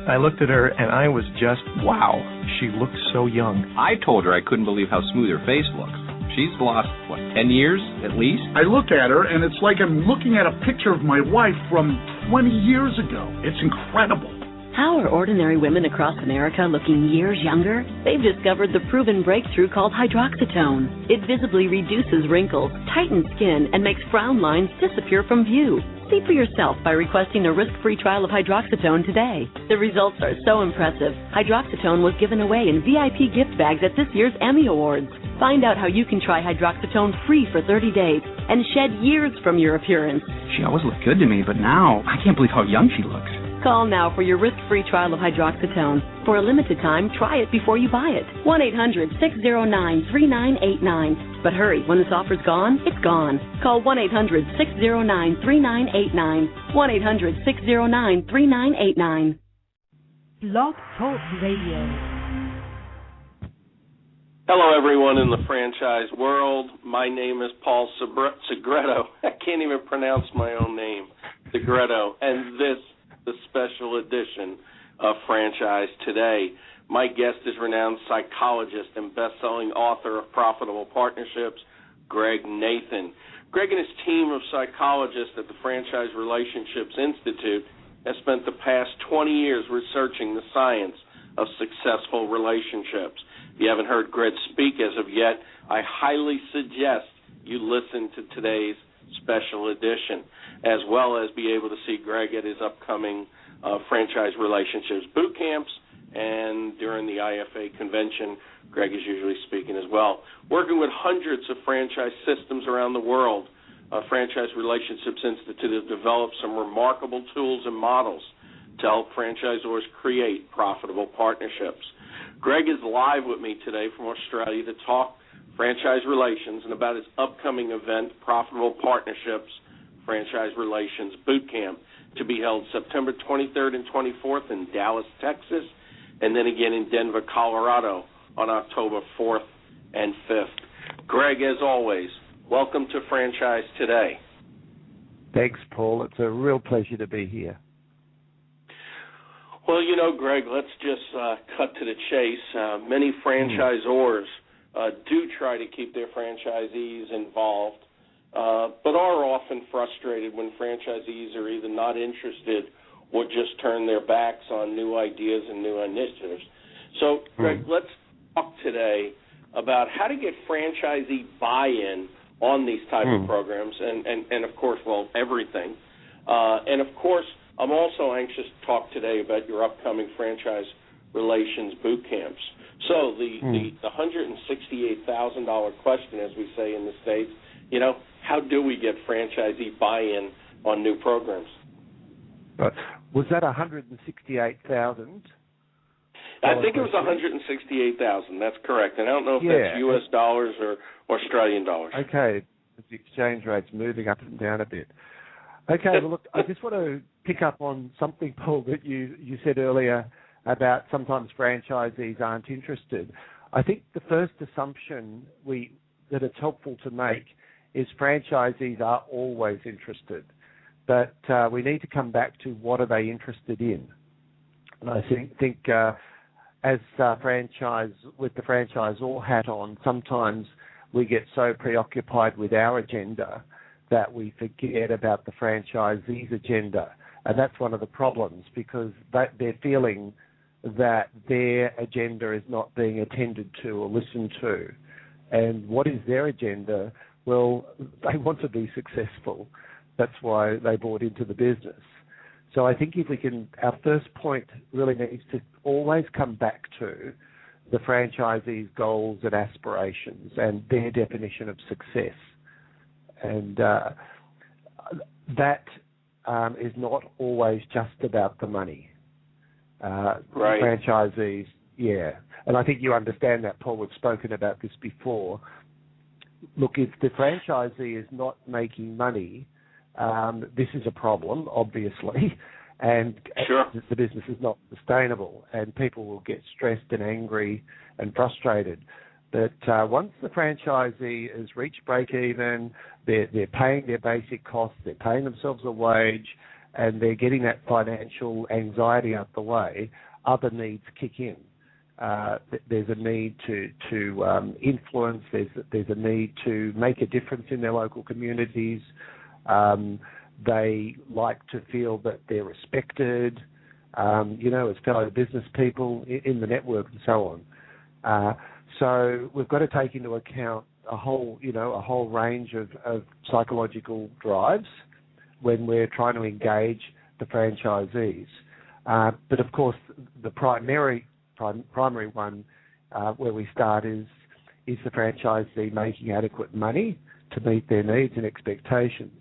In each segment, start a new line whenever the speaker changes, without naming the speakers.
I looked at her and I was just, wow, she looked so young.
I told her I couldn't believe how smooth her face looks. She's lost, 10 years at least?
I look at her and it's like I'm looking at a picture of my wife from 20 years ago. It's incredible.
How are ordinary women across America looking years younger? They've discovered the proven breakthrough called hydroxytone. It visibly reduces wrinkles, tightens skin, and makes frown lines disappear from view. See for yourself by requesting a risk-free trial of hydroxytone today. The results are so impressive. Hydroxytone was given away in VIP gift bags at this year's Emmy Awards. Find out how you can try hydroxytone free for 30 days and shed years from your appearance.
She always looked good to me, but now I can't believe how young she looks.
Call now for your risk-free trial of hydroxytone. For a limited time, try it before you buy it. 1-800-609-3989. But hurry, when this offer's gone, it's gone. Call 1-800-609-3989. 1-800-609-3989.
Blog Talk Radio.
Hello, everyone in the franchise world. My name is Paul Segreto. I can't even pronounce my own name, Segreto. And this the special edition of Franchise Today. My guest is renowned psychologist and best-selling author of Profitable Partnerships, Greg Nathan. Greg and his team of psychologists at the Franchise Relationships Institute have spent the past 20 years researching the science of successful relationships. If you haven't heard Greg speak as of yet, I highly suggest you listen to today's special edition, as well as be able to see Greg at his upcoming Franchise Relationships boot camps, and during the IFA convention, Greg is usually speaking as well. Working with hundreds of franchise systems around the world, Franchise Relationships Institute has developed some remarkable tools and models to help franchisors create profitable partnerships. Greg is live with me today from Australia to talk franchise relations and about his upcoming event, Profitable Partnerships Franchise Relations Boot Camp, to be held September 23rd and 24th in Dallas, Texas, and then again in Denver, Colorado on October 4th and 5th. Greg, as always, welcome to Franchise Today.
Thanks, Paul. It's a real pleasure to be here.
Well, you know, Greg, let's just cut to the chase. Many franchisors do try to keep their franchisees involved, but are often frustrated when franchisees are either not interested or just turn their backs on new ideas and new initiatives. So, Greg, let's talk today about how to get franchisee buy-in on these type of programs and of course, well, everything. And, of course, I'm also anxious to talk today about your upcoming franchise relations boot camps. So the $168,000 question, as we say in the States, you know, how do we get franchisee buy-in on new programs?
Was that $168,000?
I think it was $168,000. That's correct. And I don't know if that's U.S. dollars or Australian dollars.
Okay. The exchange rate's moving up and down a bit. Okay, well, look, I just want to pick up on something, Paul, that you said earlier about sometimes franchisees aren't interested. I think the first assumption that it's helpful to make is franchisees are always interested, but we need to come back to what are they interested in. And I think as with the franchisor hat on, sometimes we get so preoccupied with our agenda that we forget about the franchisee's agenda. And that's one of the problems, because they're feeling that their agenda is not being attended to or listened to. And what is their agenda? Well, they want to be successful. That's why they bought into the business. So I think our first point really needs to always come back to the franchisee's goals and aspirations and their definition of success. And that is not always just about the money.
Right.
Franchisees, and I think you understand that, Paul. We've spoken about this before. Look, if the franchisee is not making money, this is a problem, obviously, and the business is not sustainable, and people will get stressed and angry and frustrated. But once the franchisee has reached break-even, they're paying their basic costs, they're paying themselves a wage, and they're getting that financial anxiety out the way, other needs kick in. There's a need to influence. There's a need to make a difference in their local communities. They like to feel that they're respected, as fellow business people in the network and so on. So we've got to take into account a whole range of psychological drives when we're trying to engage the franchisees. But of course, the primary one where we start is the franchisee making adequate money to meet their needs and expectations.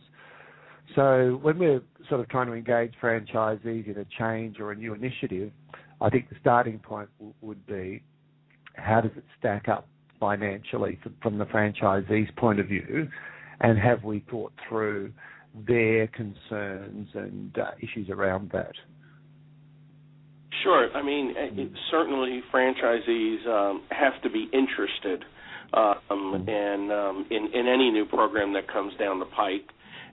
So when we're sort of trying to engage franchisees in a change or a new initiative, I think the starting point would be, how does it stack up financially from the franchisee's point of view, and have we thought through their concerns and issues around that?
Sure. I mean, certainly franchisees have to be interested in any new program that comes down the pike.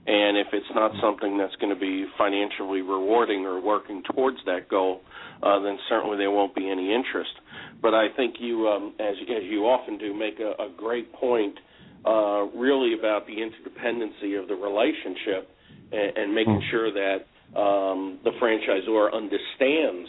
And if it's not something that's going to be financially rewarding or working towards that goal, then certainly there won't be any interest. But I think you, as you often do, make a great point really about the interdependency of the relationship and making sure that the franchisor understands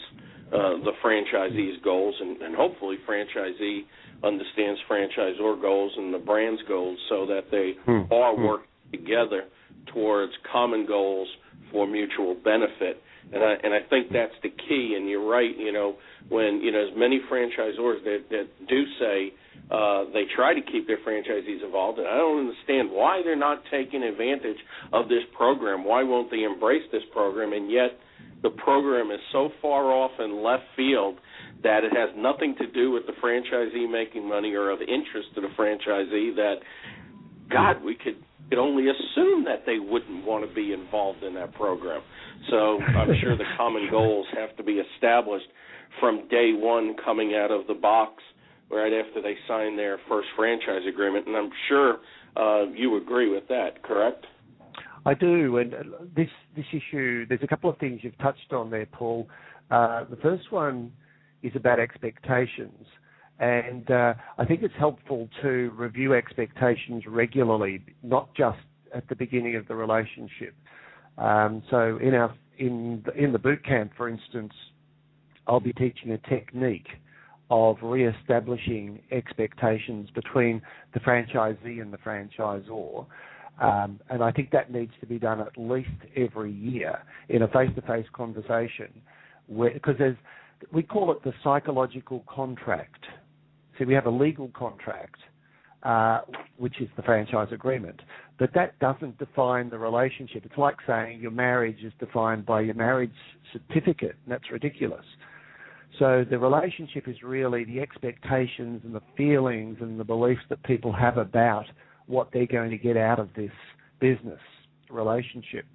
the franchisee's goals, and hopefully franchisee understands franchisor goals and the brand's goals, so that they are working together towards common goals for mutual benefit. And I think that's the key. And you're right, when as many franchisors that do say they try to keep their franchisees involved, and I don't understand why they're not taking advantage of this program. Why won't they embrace this program? And yet the program is so far off in left field that it has nothing to do with the franchisee making money or of interest to the franchisee, that, God, we could only assume that they wouldn't want to be involved in that program. So I'm sure the common goals have to be established from day one, coming out of the box right after they sign their first franchise agreement. And I'm sure you agree with that, correct?
I do. And this issue, there's a couple of things you've touched on there, Paul. The first one is about expectations. And I think it's helpful to review expectations regularly, not just at the beginning of the relationship. So in the boot camp, for instance, I'll be teaching a technique of reestablishing expectations between the franchisee and the franchisor. And I think that needs to be done at least every year in a face-to-face conversation, because we call it the psychological contract. So we have a legal contract, which is the franchise agreement, but that doesn't define the relationship. It's like saying your marriage is defined by your marriage certificate, and that's ridiculous. So the relationship is really the expectations and the feelings and the beliefs that people have about what they're going to get out of this business relationship.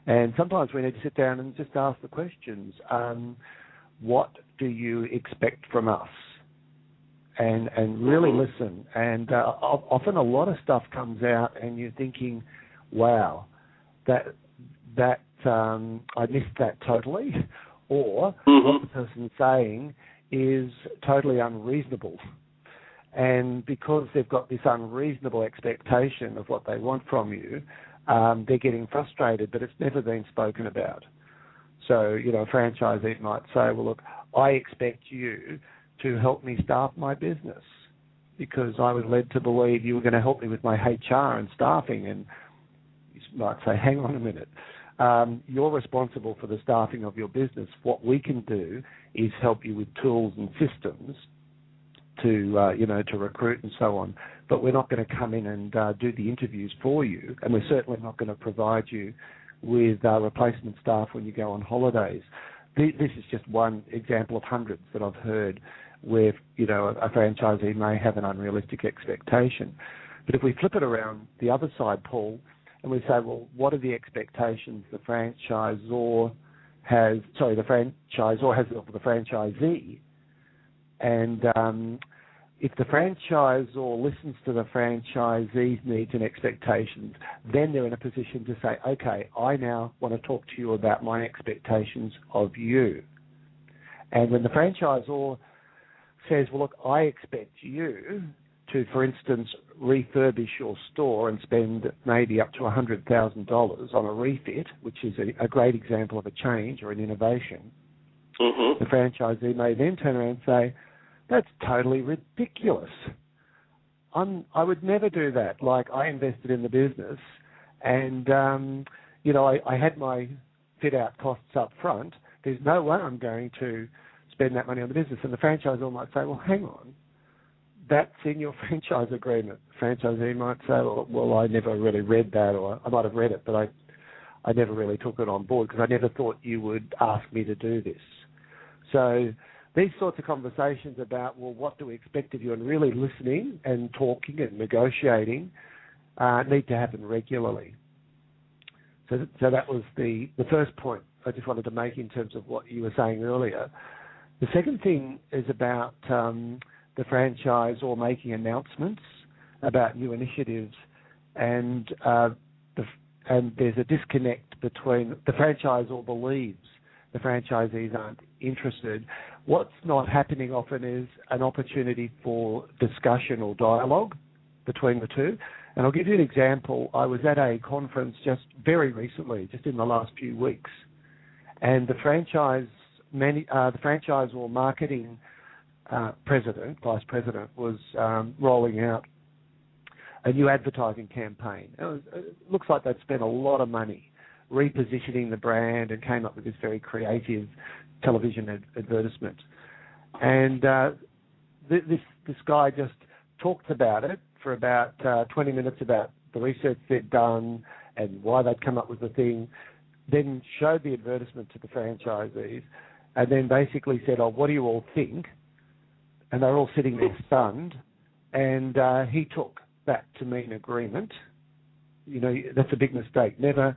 And sometimes we need to sit down and just ask the questions, what do you expect from us? And really listen. And often a lot of stuff comes out, and you're thinking, "Wow, that I missed that totally," or what the person's saying is totally unreasonable. And because they've got this unreasonable expectation of what they want from you, they're getting frustrated, but it's never been spoken about. So, a franchisee might say, "Well, look, I expect you to help me staff my business because I was led to believe you were going to help me with my HR and staffing." And you might say, "Hang on a minute. You're responsible for the staffing of your business. What we can do is help you with tools and systems to recruit and so on. But we're not going to come in and do the interviews for you, and we're certainly not going to provide you with replacement staff when you go on holidays." This is just one example of hundreds that I've heard where, a franchisee may have an unrealistic expectation. But if we flip it around the other side, Paul, and we say, well, what are the expectations the franchisor has of the franchisee? And, if the franchisor listens to the franchisee's needs and expectations, then they're in a position to say, okay, I now want to talk to you about my expectations of you. And when the franchisor says, well, look, I expect you to, for instance, refurbish your store and spend maybe up to $100,000 on a refit, which is a great example of a change or an innovation, the franchisee may then turn around and say, that's totally ridiculous. I would never do that. Like, I invested in the business and, I had my fit-out costs up front. There's no way I'm going to spend that money on the business. And the franchisor might say, well, hang on. That's in your franchise agreement. The franchisee might say, well, I never really read that, or I might have read it, but I never really took it on board because I never thought you would ask me to do this. So these sorts of conversations about, well, what do we expect of you, and really listening and talking and negotiating need to happen regularly. So that was the first point I just wanted to make in terms of what you were saying earlier. The second thing is about the franchisor making announcements about new initiatives, and there's a disconnect between the franchisor believes the franchisees aren't interested. What's not happening often is an opportunity for discussion or dialogue between the two. And I'll give you an example. I was at a conference just very recently, just in the last few weeks, and the franchisor marketing vice president was rolling out a new advertising campaign. It looks like they'd spent a lot of money repositioning the brand and came up with this very creative television advertisement. And this guy just talked about it for about 20 minutes about the research they'd done and why they'd come up with the thing, then showed the advertisement to the franchisees, and then basically said, oh, what do you all think? And they're all sitting there stunned, and he took that to mean agreement. That's a big mistake. Never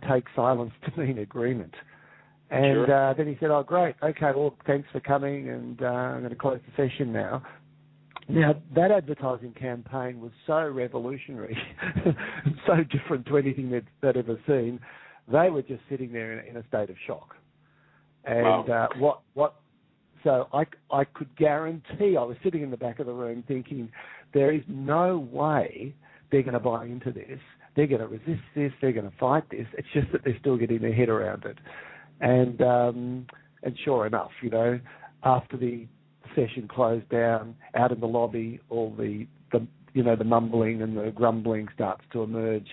take silence to mean agreement. And then he said, oh, great, okay, well, thanks for coming, and I'm going to close the session now. Now, that advertising campaign was so revolutionary, so different to anything they'd ever seen. They were just sitting there in a state of shock. And so I could guarantee, I was sitting in the back of the room thinking, there is no way they're going to buy into this. They're going to resist this. They're going to fight this. It's just that they're still getting their head around it. And sure enough, after the session closed down, out in the lobby, all the mumbling and the grumbling starts to emerge,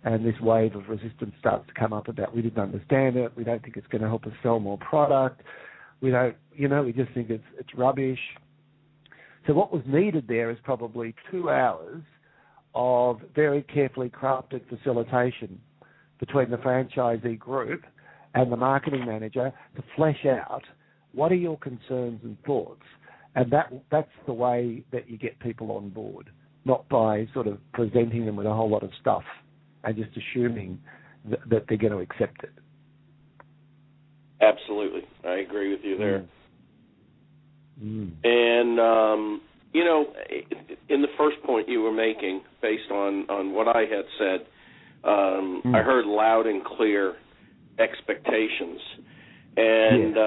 and this wave of resistance starts to come up about, we didn't understand it, we don't think it's going to help us sell more product, we just think it's rubbish. So what was needed there is probably 2 hours of very carefully crafted facilitation between the franchisee group and the marketing manager to flesh out what are your concerns and thoughts. And that's the way that you get people on board, not by sort of presenting them with a whole lot of stuff and just assuming that they're going to accept it.
Absolutely. I agree with you there. And, in the first point you were making, based on what I had said, I heard loud and clear expectations. And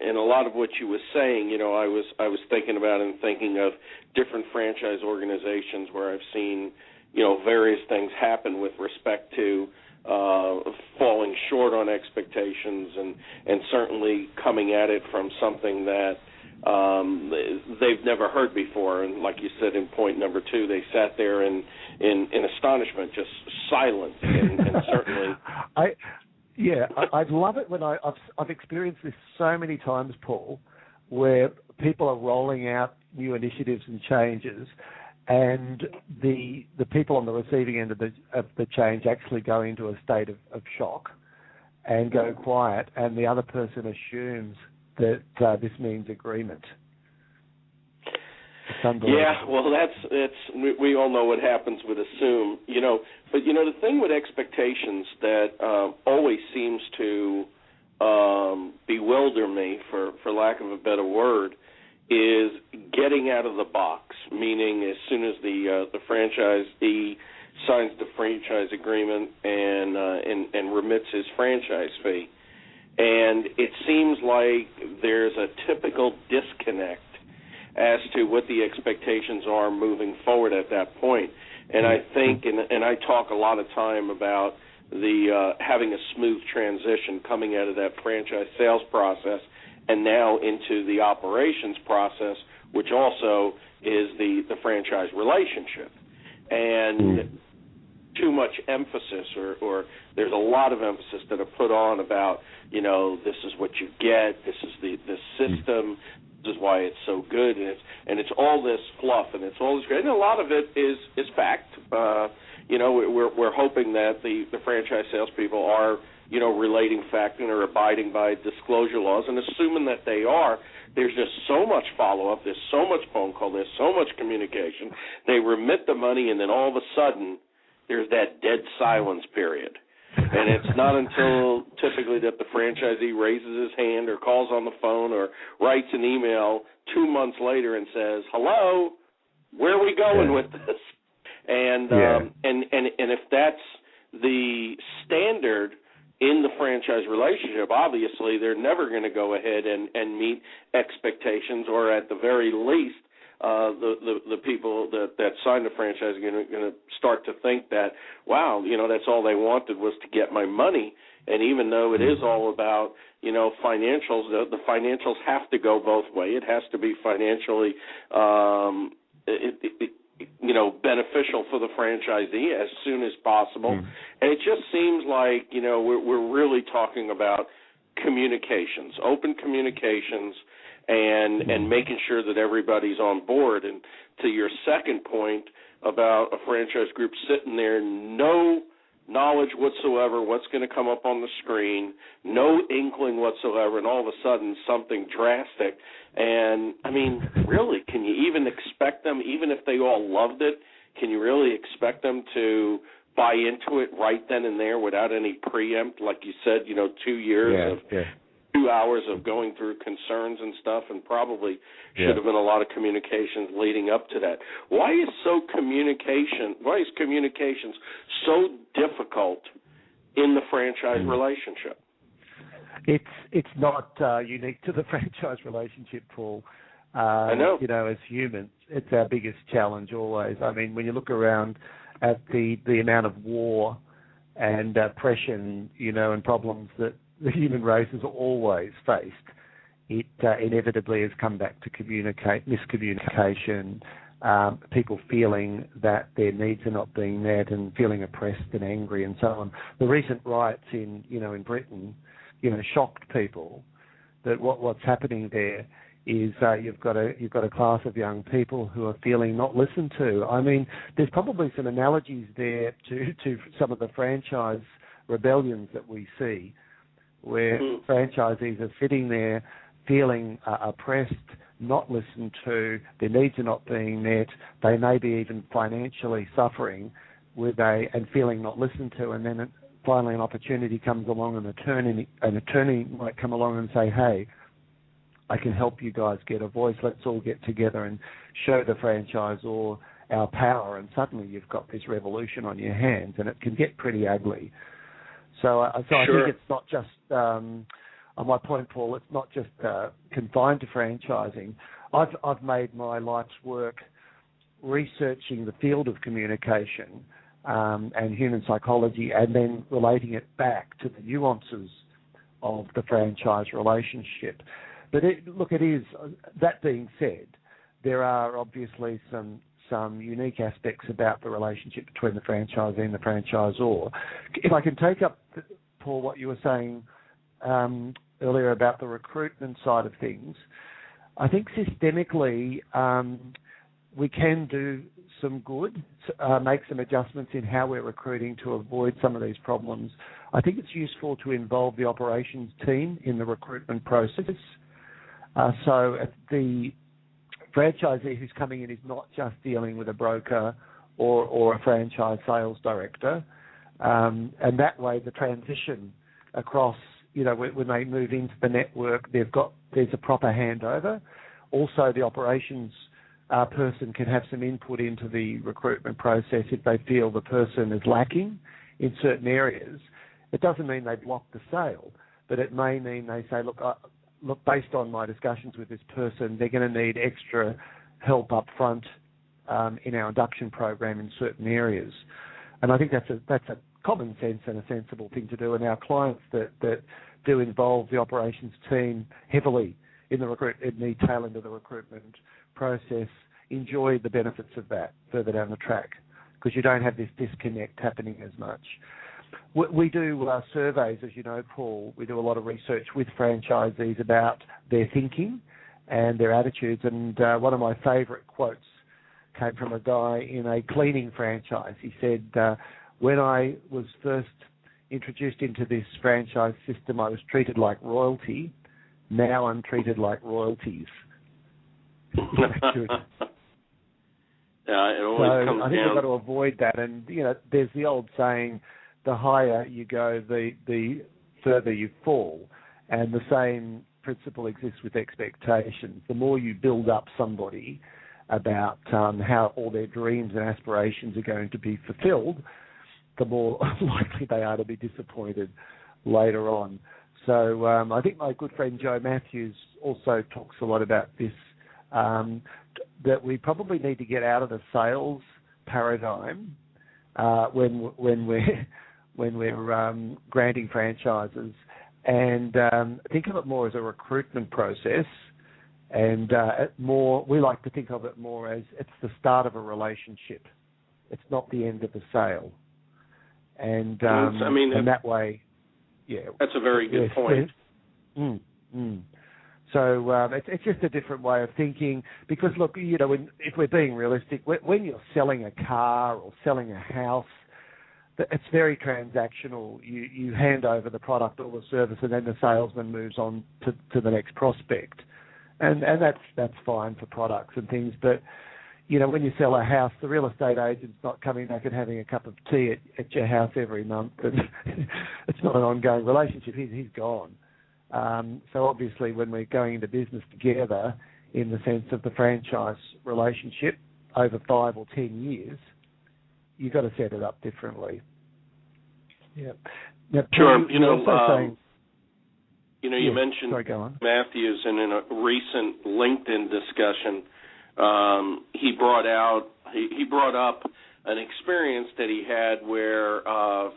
and a lot of what you were saying, I was thinking about and thinking of different franchise organizations where I've seen, various things happen with respect to falling short on expectations and certainly coming at it from something that they've never heard before. And like you said in point number 2, they sat there in astonishment, just silent, and certainly.
I love it when I've experienced this so many times, Paul, where people are rolling out new initiatives and changes, and the people on the receiving end of the change actually go into a state of shock and go quiet, and the other person assumes that this means agreement.
Yeah, well, that's we all know what happens with assume, But the thing with expectations that always seems to bewilder me, for lack of a better word, is getting out of the box, meaning as soon as the franchisee signs the franchise agreement and remits his franchise fee. And it seems like there's a typical disconnect as to what the expectations are moving forward at that point. And I think, and I talk a lot of time about the having a smooth transition coming out of that franchise sales process and now into the operations process, which also is the franchise relationship. And too much emphasis, or there's a lot of emphasis that are put on about, this is what you get, this is the system, this is why it's so good, and it's all this fluff, and it's all this great, and a lot of it is fact. We're hoping that the franchise salespeople are, relating fact and are abiding by disclosure laws, and assuming that they are, there's just so much follow-up, there's so much phone call, there's so much communication. They remit the money, and then all of a sudden, there's that dead silence period. And it's not until typically that the franchisee raises his hand or calls on the phone or writes an email 2 months later and says, hello, where are we going with this? And if that's the standard in the franchise relationship, obviously they're never going to go ahead and meet expectations, or at the very least, the people that signed the franchise are going to start to think that, wow, that's all they wanted was to get my money. And even though it is all about, financials, the financials have to go both ways. It has to be financially, beneficial for the franchisee as soon as possible. And it just seems like, we're really talking about communications, open communications, and making sure that everybody's on board. And to your second point about a franchise group sitting there, no knowledge whatsoever what's going to come up on the screen, no inkling whatsoever, and all of a sudden something drastic. And, I mean, really, can you even expect them, even if they all loved it, can you really expect them to buy into it right then and there without any preempt, like you said, 2 years of 2 hours of going through concerns and stuff, and probably should have been a lot of communications leading up to that. Why is communications so difficult in the franchise relationship?
It's not unique to the franchise relationship, Paul.
I know.
As humans, it's our biggest challenge always. I mean, when you look around at the amount of war and oppression, and problems that the human race has always faced, it inevitably has come back to miscommunication, people feeling that their needs are not being met and feeling oppressed and angry and so on. The recent riots in Britain, shocked people that what's happening there is you've got a class of young people who are feeling not listened to. I mean, there's probably some analogies there to some of the franchise rebellions that we see, where franchisees are sitting there feeling oppressed, not listened to, their needs are not being met, they may be even financially suffering and feeling not listened to, and then finally an opportunity comes along, and an attorney might come along and say, hey, I can help you guys get a voice, let's all get together and show the franchisor our power, and suddenly you've got this revolution on your hands, and it can get pretty ugly. So I think it's not just, on my point, Paul, it's not just confined to franchising. I've made my life's work researching the field of communication and human psychology, and then relating it back to the nuances of the franchise relationship. But it is, that being said, there are obviously some unique aspects about the relationship between the franchisee and the franchisor. If I can take up, Paul, what you were saying earlier about the recruitment side of things, I think systemically we can do some good, make some adjustments in how we're recruiting to avoid some of these problems. I think it's useful to involve the operations team in the recruitment process. So if the franchisee who's coming in is not just dealing with a broker or a franchise sales director, and that way the transition across, when they move into the network, there's a proper handover. Also, the operations person can have some input into the recruitment process if they feel the person is lacking in certain areas. It doesn't mean they block the sale, but it may mean they say, look, based on my discussions with this person, they're going to need extra help up front in our induction program in certain areas. And I think that's a common sense and a sensible thing to do. And our clients that do involve the operations team heavily in the tail end of the recruitment process enjoy the benefits of that further down the track, because you don't have this disconnect happening as much. We do surveys, as you know, Paul. We do a lot of research with franchisees about their thinking and their attitudes. And one of my favourite quotes came from a guy in a cleaning franchise. He said, when I was first introduced into this franchise system, I was treated like royalty. Now I'm treated like royalties. Good.
It always comes
I think
down.
we've got to avoid that. And, there's the old saying, the higher you go, the further you fall. And the same principle exists with expectations. The more you build up somebody about how all their dreams and aspirations are going to be fulfilled, the more likely they are to be disappointed later on. So I think my good friend Joe Matthews also talks a lot about this, that we probably need to get out of the sales paradigm when we're granting franchises, and think of it more as a recruitment process. And we like to think of it more as it's the start of a relationship. It's not the end of the sale. And and that way,
that's a very good point.
So it's just a different way of thinking. Because look, if we're being realistic, when you're selling a car or selling a house, it's very transactional. You hand over the product or the service, and then the salesman moves on to the next prospect. And that's fine for products and things, but when you sell a house, the real estate agent's not coming back and having a cup of tea at your house every month, and it's not an ongoing relationship. He's gone. So obviously, when we're going into business together, in the sense of the franchise relationship over 5 or 10 years, you've got to set it up differently. Yeah. Now,
sure.
You
mentioned Matthews, and in a recent LinkedIn discussion, he brought up an experience that he had where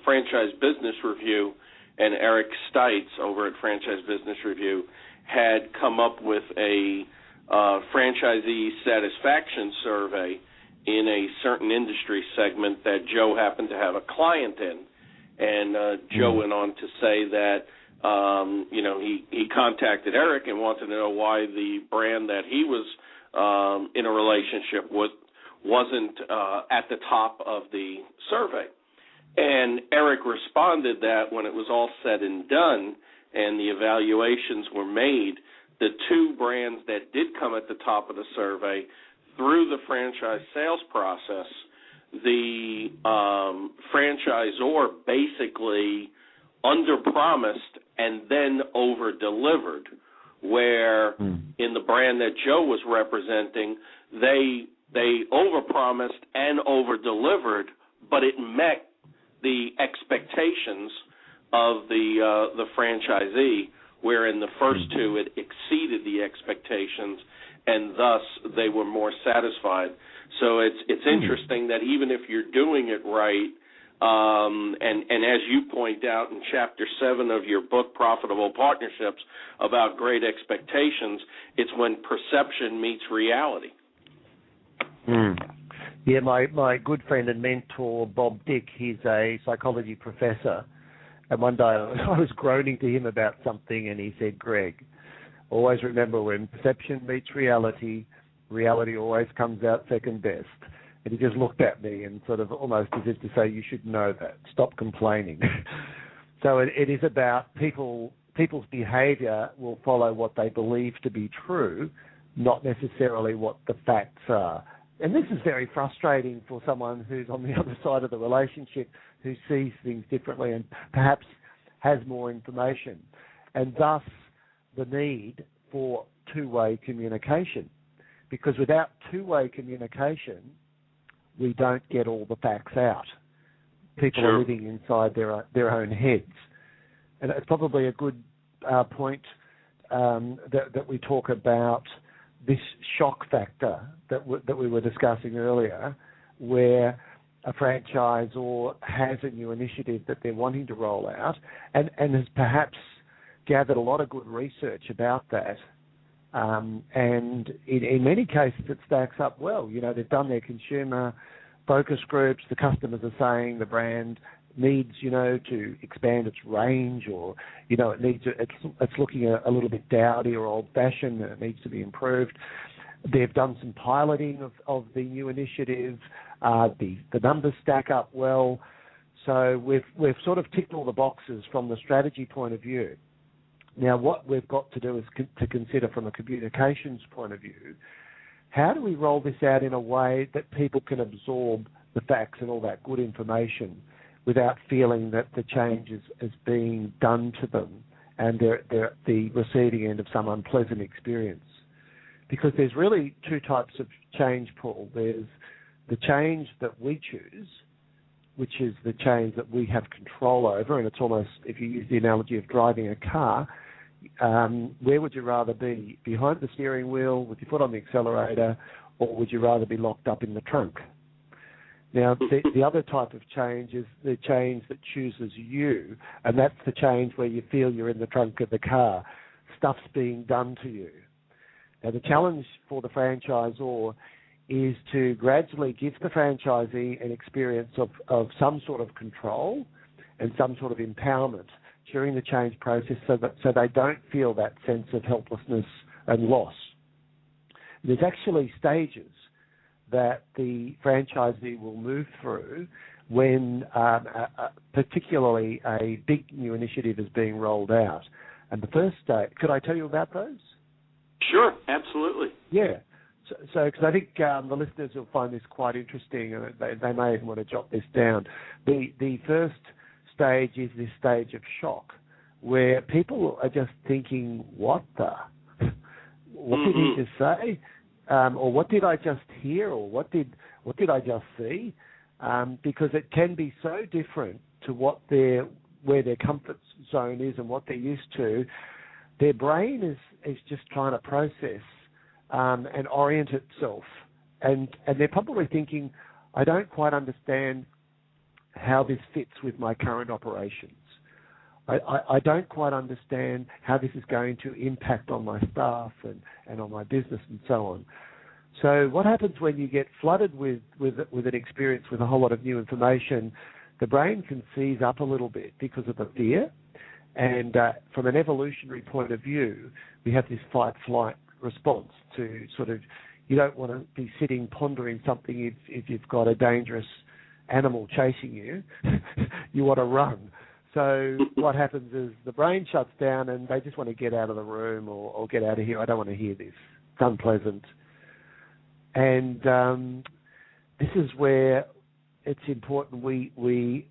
Franchise Business Review and Eric Stites over at Franchise Business Review had come up with a franchisee satisfaction survey in a certain industry segment that Joe happened to have a client in. And Joe went on to say that he contacted Eric and wanted to know why the brand that he was in a relationship with wasn't at the top of the survey. And Eric responded that when it was all said and done and the evaluations were made, the 2 brands that did come at the top of the survey through the franchise sales process, the franchisor basically under-promised and then over-delivered, where in the brand that Joe was representing, they over-promised and over-delivered, but it met the expectations of the franchisee, where in the first 2 it exceeded the expectations, and thus they were more satisfied. So it's interesting that even if you're doing it right, and as you point out in Chapter 7 of your book, Profitable Partnerships, about great expectations, it's when perception meets reality.
Yeah, my good friend and mentor, Bob Dick, he's a psychology professor. And one day I was groaning to him about something, and he said, Greg, always remember when perception meets reality, reality always comes out second best. And he just looked at me and sort of almost as if to say, you should know that. Stop complaining. So it is about people's behaviour will follow what they believe to be true, not necessarily what the facts are. And this is very frustrating for someone who's on the other side of the relationship, who sees things differently and perhaps has more information. And thus the need two-way communication, because without two-way communication, we don't get all the facts out. People are living inside their own heads. And it's probably a good point that we talk about this shock factor that we were discussing earlier, where a franchisor has a new initiative that they're wanting to roll out and has perhaps gathered a lot of good research about that. And in many cases, it stacks up well. You know, they've done their consumer focus groups. The customers are saying the brand needs, you know, to expand its range, or, you know, it's looking a little bit dowdy or old-fashioned, and it needs to be improved. They've done some piloting of the new initiative. The numbers stack up well. So we've sort of ticked all the boxes from the strategy point of view. Now, what we've got to do is to consider from a communications point of view, how do we roll this out in a way that people can absorb the facts and all that good information without feeling that the change is being done to them and they're at the receiving end of some unpleasant experience? Because there's really two types of change, Paul. There's the change that we choose, which is the change that we have control over, and it's almost, if you use the analogy of driving a car, where would you rather be? Behind the steering wheel with your foot on the accelerator, or would you rather be locked up in the trunk? Now, the other type of change is the change that chooses you, and that's the change where you feel you're in the trunk of the car. Stuff's being done to you. Now, the challenge for the franchisor is to gradually give the franchisee an experience of some sort of control and some sort of empowerment during the change process, so they don't feel that sense of helplessness and loss. There's actually stages that the franchisee will move through when particularly a big new initiative is being rolled out. And the first stage, could I tell you about those?
Sure, absolutely.
Yeah. So because I think the listeners will find this quite interesting, and they may even want to jot this down. The first stage is this stage of shock, where people are just thinking, what did he just say? Or what did I just hear? Or what did I just see? Because it can be so different to where their comfort zone is and what they're used to. Their brain is just trying to process and orient itself. And they're probably thinking, I don't quite understand how this fits with my current operations. I don't quite understand how this is going to impact on my staff and on my business and so on. So what happens when you get flooded with an experience with a whole lot of new information? The brain can seize up a little bit because of the fear. And from an evolutionary point of view, we have this fight-flight response to sort of, you don't want to be sitting pondering something if you've got a dangerous animal chasing you. You want to run. So what happens is the brain shuts down and they just want to get out of the room or get out of here. I don't want to hear this. It's unpleasant. And this is where it's important we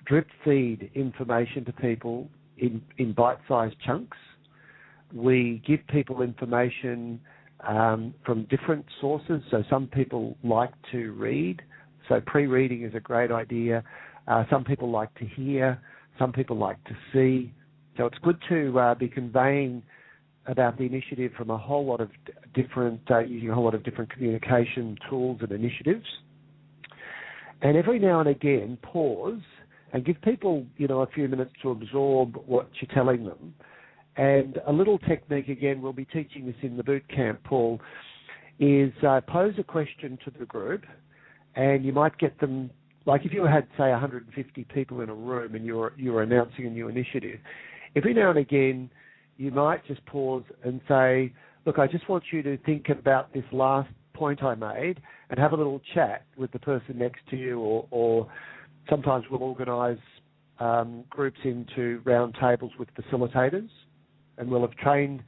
drip feed information to people in bite-sized chunks. We give people information from different sources. So some people like to read. So pre-reading is a great idea. Some people like to hear. Some people like to see. So it's good to be conveying about the initiative from a whole lot of different, using a whole lot of different communication tools and initiatives. And every now and again, pause and give people, a few minutes to absorb what you're telling them. And a little technique, again, we'll be teaching this in the boot camp, Paul, is pose a question to the group, and you might get them, like if you had, say, 150 people in a room and you're announcing a new initiative, every now and again you might just pause and say, look, I just want you to think about this last point I made and have a little chat with the person next to you, or sometimes we'll organise groups into round tables with facilitators, and we'll have trained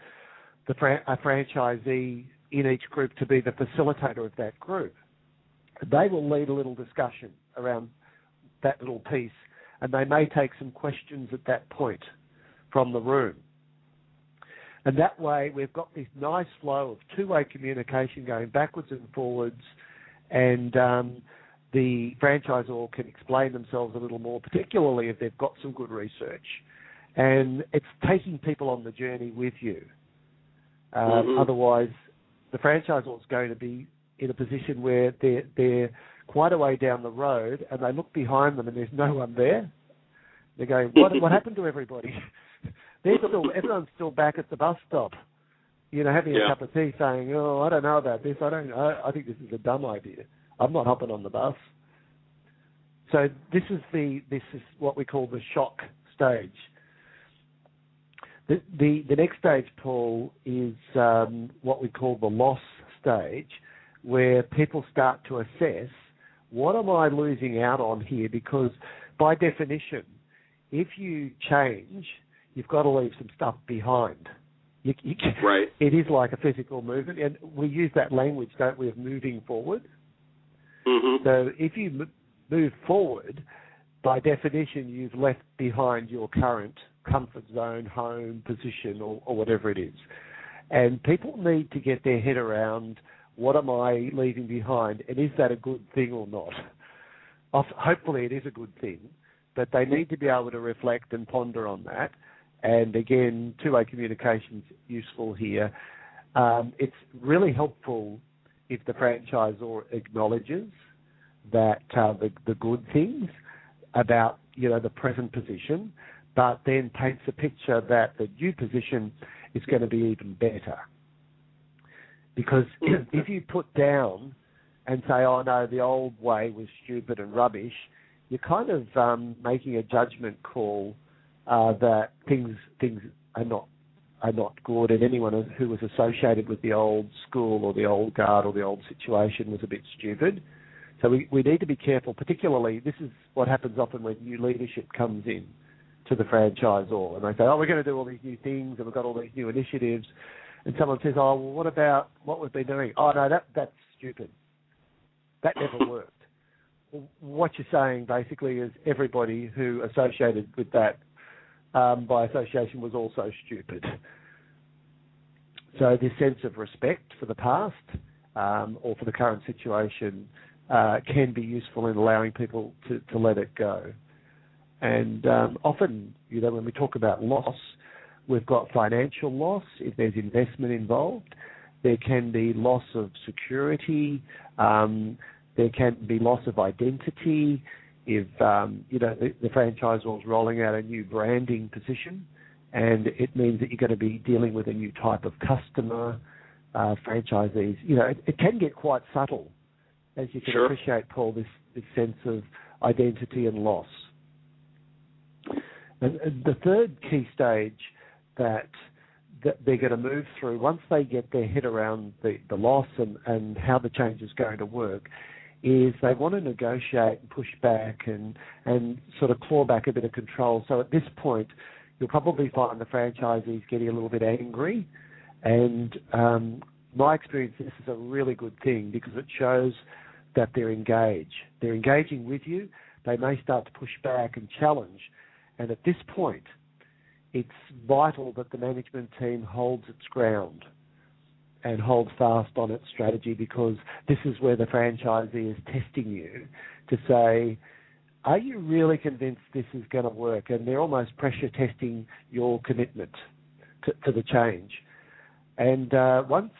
a franchisee in each group to be the facilitator of that group. They will lead a little discussion around that little piece, and they may take some questions at that point from the room. And that way we've got this nice flow of two-way communication going backwards and forwards, and the franchisor can explain themselves a little more, particularly if they've got some good research. And it's taking people on the journey with you. Otherwise, the franchisor is going to be in a position where they're quite a way down the road, and they look behind them and there's no one there. They're going, what happened to everybody? Everyone's still back at the bus stop, having a cup of tea, saying, "Oh, I don't know about this. I think this is a dumb idea. I'm not hopping on the bus." So this is what we call the shock stage. The next stage, Paul, is what we call the loss stage, where people start to assess, what am I losing out on here? Because by definition, if you change, you've got to leave some stuff behind.
Right.
It is like a physical movement, and we use that language, don't we, of moving forward. Mm-hmm. So if you move forward, by definition, you've left behind your current comfort zone, home, position, or whatever it is. And people need to get their head around, what am I leaving behind, and is that a good thing or not? Hopefully it is a good thing, but they need to be able to reflect and ponder on that. And again, two-way communication is useful here. It's really helpful if the franchisor acknowledges that the good things about the present position, but then paints a picture that the new position is going to be even better. Because if you put down and say, "Oh no, the old way was stupid and rubbish," you're kind of making a judgment call that things are not good, and anyone who was associated with the old school or the old guard or the old situation was a bit stupid. So we need to be careful. Particularly, this is what happens often when new leadership comes in to the franchisor, and they say, "Oh, we're going to do all these new things, and we've got all these new initiatives." And someone says, "Oh, well, what about what we've been doing?" "Oh, no, that's stupid. That never worked." Well, what you're saying basically is everybody who associated with that by association was also stupid. So this sense of respect for the past or for the current situation can be useful in allowing people to let it go. And often, when we talk about loss, we've got financial loss if there's investment involved. There can be loss of security. There can be loss of identity if, the franchisor is rolling out a new branding position, and it means that you're going to be dealing with a new type of customer, franchisees. It can get quite subtle, as you can appreciate, Paul, this sense of identity and loss. And the third key stage that they're going to move through, once they get their head around the loss and how the change is going to work, is they want to negotiate and push back and sort of claw back a bit of control. So at this point, you'll probably find the franchisees getting a little bit angry. And my experience, this is a really good thing because it shows that they're engaged. They're engaging with you. They may start to push back and challenge. And at this point, it's vital that the management team holds its ground and holds fast on its strategy, because this is where the franchisee is testing you to say, are you really convinced this is going to work? And they're almost pressure testing your commitment to the change. And once,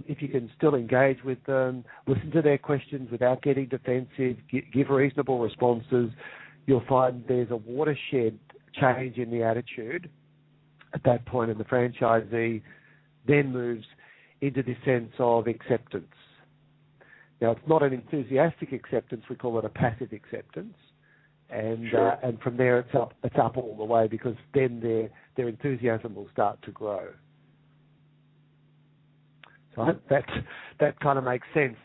if you can still engage with them, listen to their questions without getting defensive, give reasonable responses, you'll find there's a watershed change in the attitude at that point, and the franchisee then moves into this sense of acceptance. Now, it's not an enthusiastic acceptance; we call it a passive acceptance, and from there it's up all the way, because then their enthusiasm will start to grow. So I hope that kind of makes sense.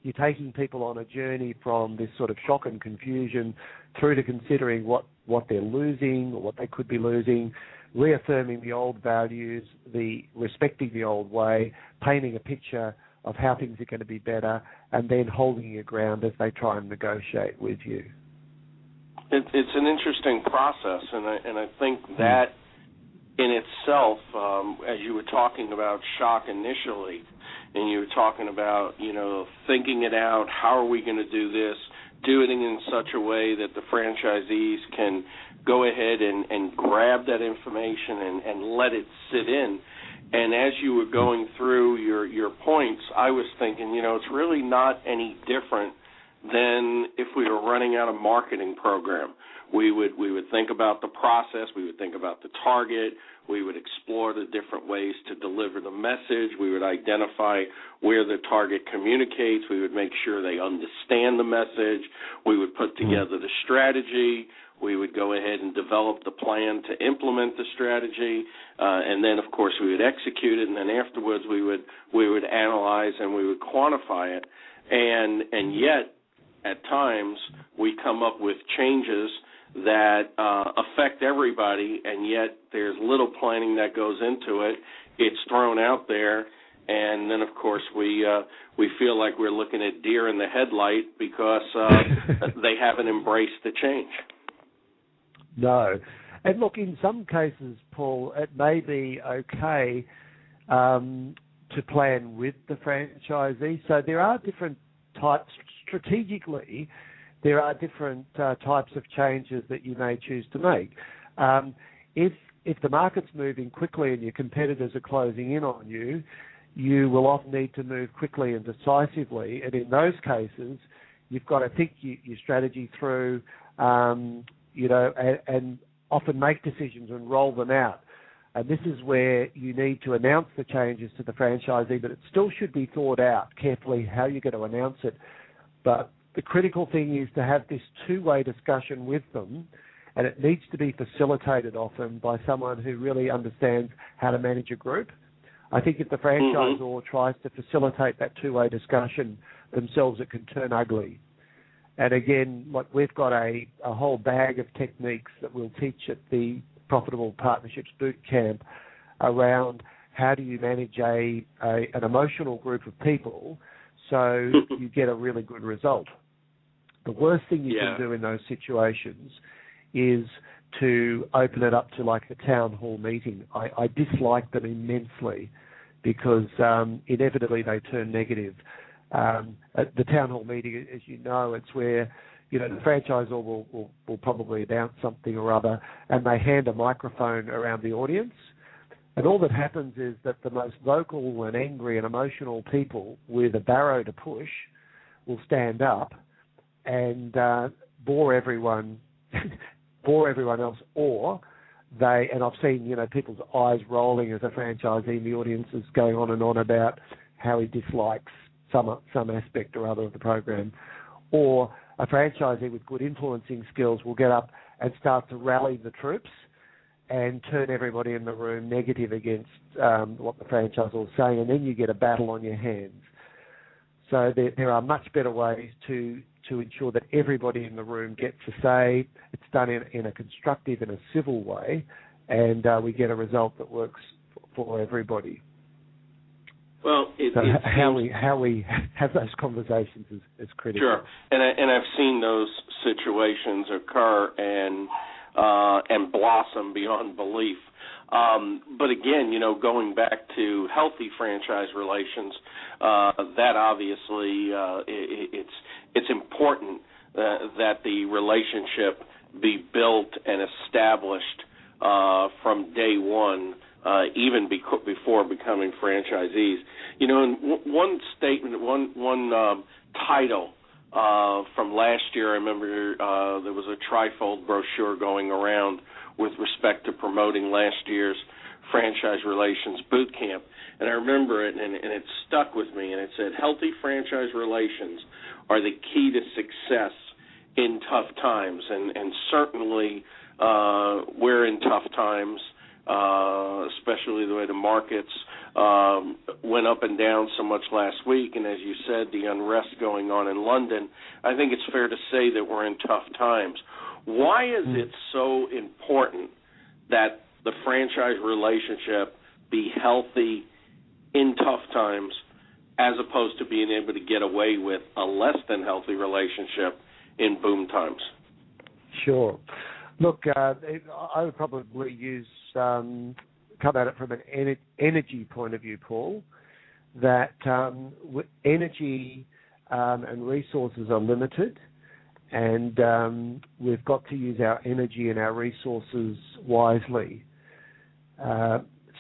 You're taking people on a journey from this sort of shock and confusion through to considering what they're losing or what they could be losing, reaffirming the old values, respecting the old way, painting a picture of how things are going to be better, and then holding your ground as they try and negotiate with you.
It's an interesting process, and I think that in itself, as you were talking about shock initially, and you were talking about, thinking it out, how are we going to do this, do it in such a way that the franchisees can go ahead and grab that information and let it sit in. And as you were going through your points, I was thinking, it's really not any different than if we were running out a marketing program. We would think about the process, we would think about the target, we would explore the different ways to deliver the message, we would identify where the target communicates, we would make sure they understand the message, we would put together the strategy, we would go ahead and develop the plan to implement the strategy, and then, of course, we would execute it, and then afterwards we would analyze and we would quantify it. And yet, at times, we come up with changes that affect everybody, and yet there's little planning that goes into it. It's thrown out there, and then, of course, we feel like we're looking at deer in the headlight because they haven't embraced the change.
No. And look, in some cases, Paul, it may be okay to plan with the franchisee. So there are different types, strategically, there are different types of changes that you may choose to make. If the market's moving quickly and your competitors are closing in on you, you will often need to move quickly and decisively. And in those cases, you've got to think your strategy through, and often make decisions and roll them out. And this is where you need to announce the changes to the franchisee, but it still should be thought out carefully how you're going to announce it. But the critical thing is to have this two-way discussion with them, and it needs to be facilitated often by someone who really understands how to manage a group. I think if the franchisor tries to facilitate that two-way discussion themselves, it can turn ugly. And again, we've got a whole bag of techniques that we'll teach at the Profitable Partnerships Boot Camp around how do you manage an emotional group of people so you get a really good result. The worst thing you can do in those situations is to open it up to like a town hall meeting. I dislike them immensely because inevitably they turn negative. At the town hall meeting, as you know, it's where the franchisor will probably announce something or other, and they hand a microphone around the audience. And all that happens is that the most vocal and angry and emotional people with a barrow to push will stand up and bore everyone else, or they, and I've seen, people's eyes rolling as a franchisee in the audience is going on and on about how he dislikes some aspect or other of the program. Or a franchisee with good influencing skills will get up and start to rally the troops and turn everybody in the room negative against what the franchisor is saying, and then you get a battle on your hands. So there are much better ways to ensure that everybody in the room gets a say. It's done in a constructive and a civil way, and we get a result that works for everybody.
Well,
how we have those conversations is critical.
Sure, and I've seen those situations occur and blossom beyond belief. But again, going back to healthy franchise relations, that obviously it's important that the relationship be built and established from day one. Even before becoming franchisees. And one statement, one title from last year, I remember there was a trifold brochure going around with respect to promoting last year's Franchise Relations Boot Camp. And I remember it, and it stuck with me, and it said, healthy franchise relations are the key to success in tough times. And certainly we're in tough times. Especially the way the markets went up and down so much last week. And as you said, the unrest going on in London, I think it's fair to say that we're in tough times. Why is it so important that the franchise relationship be healthy in tough times as opposed to being able to get away with a less than healthy relationship in boom times?
Sure. Look, I would probably use come at it from an energy point of view, Paul, that energy and resources are limited, and we've got to use our energy and our resources wisely.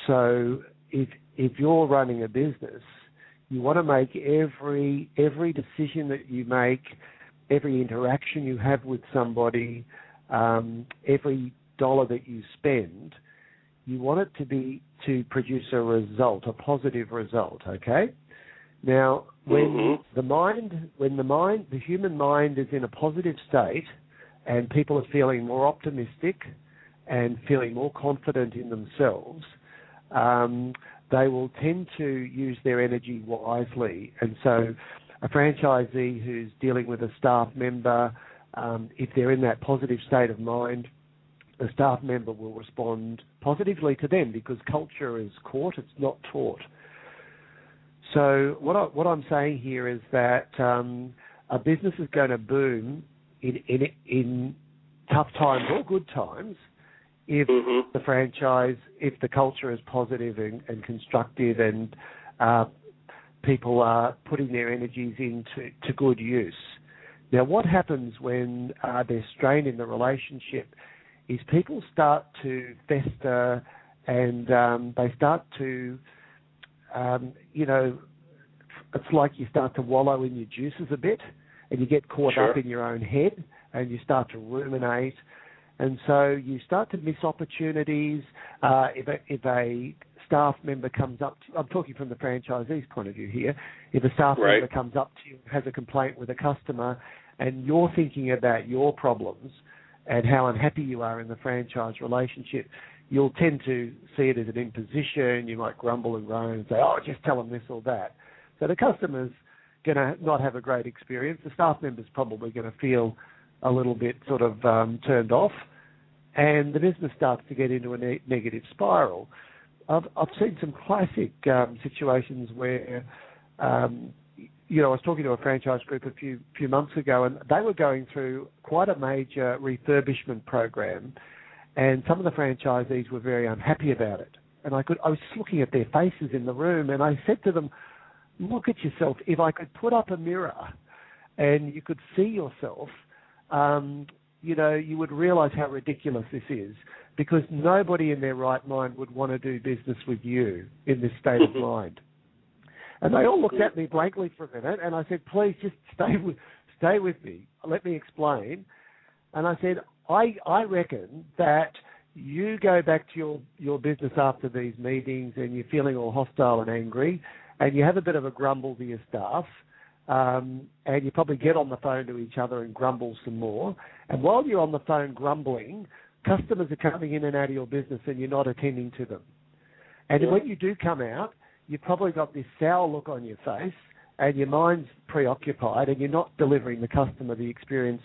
So if you're running a business, you want to make every decision that you make, every interaction you have with somebody, every dollar that you spend, you want it to produce a result, a positive result. Okay. Now, when the human mind is in a positive state, and people are feeling more optimistic and feeling more confident in themselves, they will tend to use their energy wisely. And so a franchisee who's dealing with a staff member, if they're in that positive state of mind, the staff member will respond positively to them, because culture is caught, it's not taught. So what I'm saying here is that a business is going to boom in tough times or good times if if the culture is positive and constructive, and people are putting their energies into good use. Now, what happens when there's strain in the relationship is people start to fester, and they start to, it's like you start to wallow in your juices a bit, and you get caught up in your own head, and you start to ruminate. And so you start to miss opportunities. If a staff member comes up to, I'm talking from the franchisee's point of view here, if a staff member comes up to you, has a complaint with a customer, and you're thinking about your problems and how unhappy you are in the franchise relationship, you'll tend to see it as an imposition. You might grumble and groan and say, oh, just tell them this or that. So the customer's going to not have a great experience. The staff member's probably going to feel a little bit sort of turned off, and the business starts to get into a negative spiral. I've seen some classic situations where, I was talking to a franchise group a few months ago, and they were going through quite a major refurbishment program, and some of the franchisees were very unhappy about it. And I was just looking at their faces in the room, and I said to them, look at yourself. If I could put up a mirror and you could see yourself, you would realize how ridiculous this is, because nobody in their right mind would want to do business with you in this state of mind. And they all looked at me blankly for a minute, and I said, please just stay with me. Let me explain. And I said, I reckon that you go back to your business after these meetings, and you're feeling all hostile and angry, and you have a bit of a grumble to your staff, and you probably get on the phone to each other and grumble some more. And while you're on the phone grumbling, customers are coming in and out of your business, and you're not attending to them. And when you do come out, you've probably got this sour look on your face, and your mind's preoccupied, and you're not delivering the customer the experience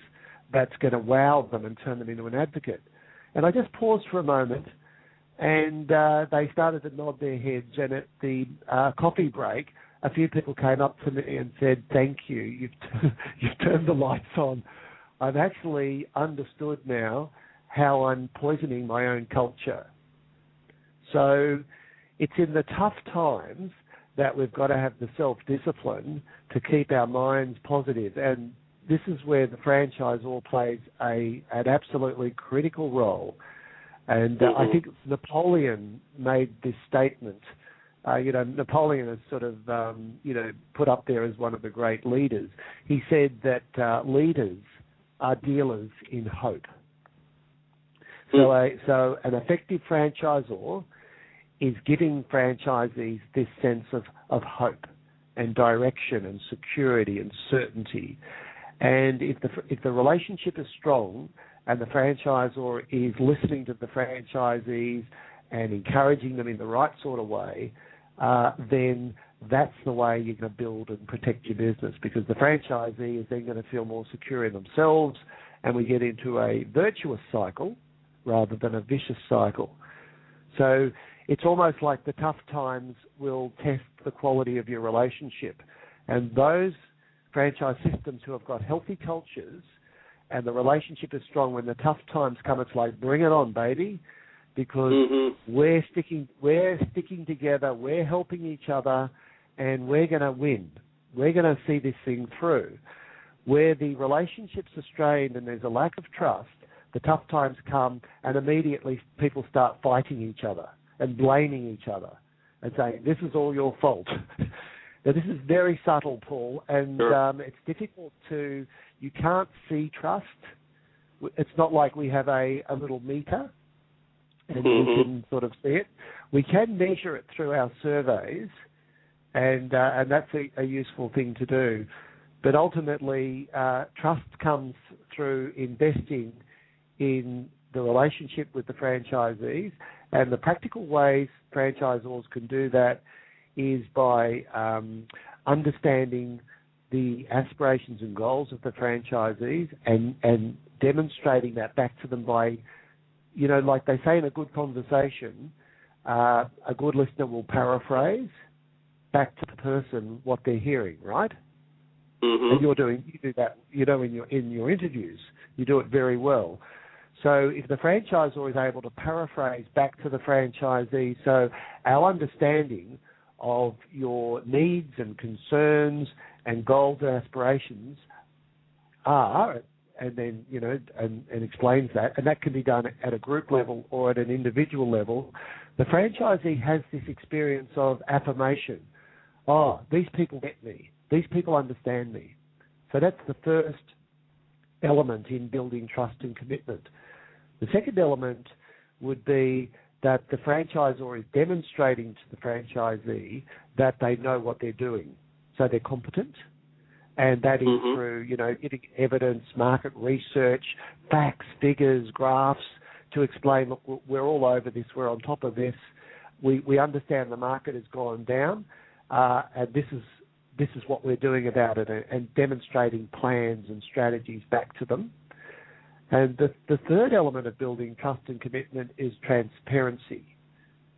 that's going to wow them and turn them into an advocate. And I just paused for a moment, and they started to nod their heads. And at the coffee break, a few people came up to me and said, thank you, you've turned the lights on. I've actually understood now how I'm poisoning my own culture. So it's in the tough times that we've got to have the self-discipline to keep our minds positive. And this is where the franchisor plays an absolutely critical role. And I think Napoleon made this statement. Napoleon is sort of, put up there as one of the great leaders. He said that leaders are dealers in hope. So an effective franchisor is giving franchisees this sense of hope and direction and security and certainty. And if the relationship is strong and the franchisor is listening to the franchisees and encouraging them in the right sort of way, then that's the way you're going to build and protect your business, because the franchisee is then going to feel more secure in themselves, and we get into a virtuous cycle rather than a vicious cycle. So it's almost like the tough times will test the quality of your relationship. And those franchise systems who have got healthy cultures and the relationship is strong, when the tough times come, it's like, bring it on, baby. because we're sticking together, we're helping each other, and we're going to win. We're going to see this thing through. Where the relationships are strained and there's a lack of trust, the tough times come, and immediately people start fighting each other and blaming each other and saying, this is all your fault. Now, this is very subtle, Paul, and it's difficult you can't see trust. It's not like we have a little meter and we can sort of see it. We can measure it through our surveys, and that's a useful thing to do. But ultimately, trust comes through investing in the relationship with the franchisees, and the practical ways franchisors can do that is by understanding the aspirations and goals of the franchisees and demonstrating that back to them by, like they say in a good conversation, a good listener will paraphrase back to the person what they're hearing, right? And you do that, in your interviews, you do it very well. So if the franchisor is able to paraphrase back to the franchisee, so our understanding of your needs and concerns and goals and aspirations are, and then, and explains that, and that can be done at a group level or at an individual level, the franchisee has this experience of affirmation. Oh, these people get me. These people understand me. So that's the first element in building trust and commitment. The second element would be that the franchisor is demonstrating to the franchisee that they know what they're doing. So they're competent, and that is through, getting evidence, market research, facts, figures, graphs to explain, look, we're all over this, we're on top of this, we understand the market has gone down, and this is what we're doing about it, and demonstrating plans and strategies back to them. And the third element of building trust and commitment is transparency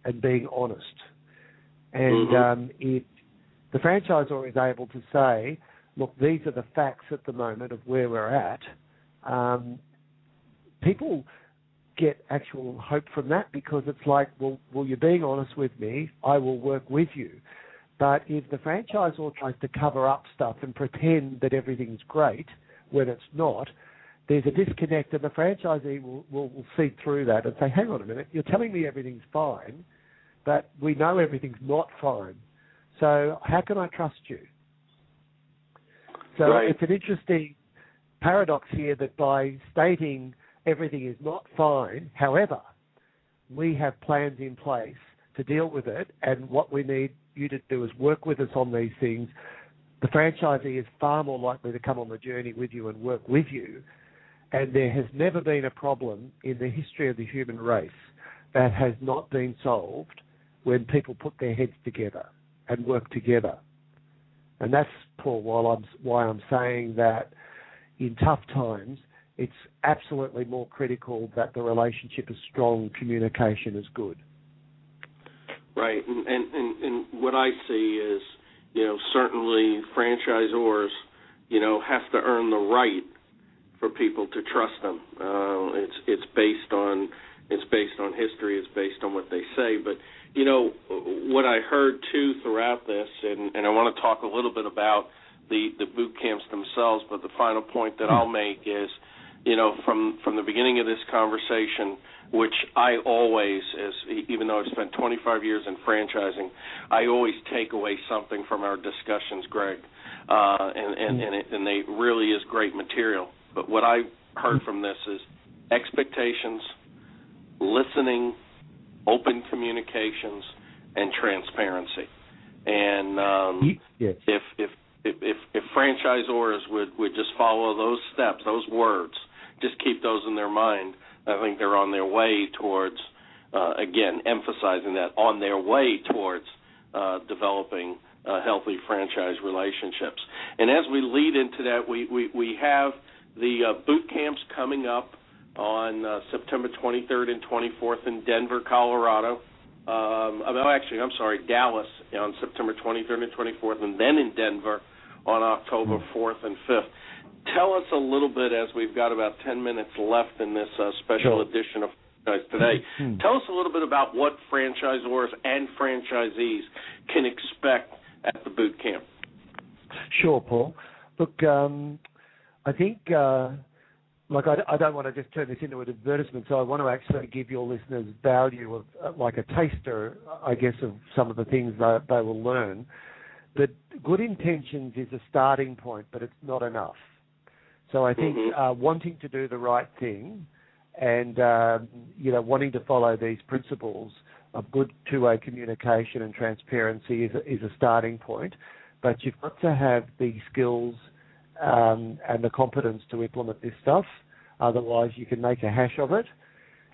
and being honest. And if the franchisor is able to say, look, these are the facts at the moment of where we're at, people get actual hope from that, because it's like, well, you're being honest with me, I will work with you. But if the franchisor tries to cover up stuff and pretend that everything's great when it's not, there's a disconnect, and the franchisee will see through that and say, hang on a minute, you're telling me everything's fine, but we know everything's not fine. So how can I trust you? So It's an interesting paradox here that by stating everything is not fine, however, we have plans in place to deal with it, and what we need you to do is work with us on these things, the franchisee is far more likely to come on the journey with you and work with you. And there has never been a problem in the history of the human race that has not been solved when people put their heads together and work together. And that's, Paul, why I'm saying that in tough times, it's absolutely more critical that the relationship is strong, communication is good.
Right, and what I see is, certainly franchisors, have to earn the right for people to trust them. It's based on history. It's based on what they say. But what I heard too throughout this, and I want to talk a little bit about the boot camps themselves. But the final point that I'll make is, from the beginning of this conversation, which I always, even though I've spent 25 years in franchising, I always take away something from our discussions, Greg, and they really is great material. But what I heard from this is expectations, listening, open communications, and transparency. And if franchisors would just follow those steps, those words, just keep those in their mind, I think they're on their way towards, again, emphasizing that, on their way towards developing healthy franchise relationships. And as we lead into that, we have the boot camps coming up on September 23rd and 24th in Denver, Colorado. Dallas on September 23rd and 24th, and then in Denver on October 4th and 5th. Tell us a little bit, as we've got about 10 minutes left in this special edition of today. Tell us a little bit about what franchisors and franchisees can expect at the boot camp.
Sure, Paul. Look, I think, I don't want to just turn this into an advertisement, so I want to actually give your listeners value of, like a taster, I guess, of some of the things they will learn. That good intentions is a starting point, but it's not enough. So I think wanting to do the right thing and, wanting to follow these principles of good two-way communication and transparency is a starting point. But you've got to have the skills and the competence to implement this stuff. Otherwise, you can make a hash of it.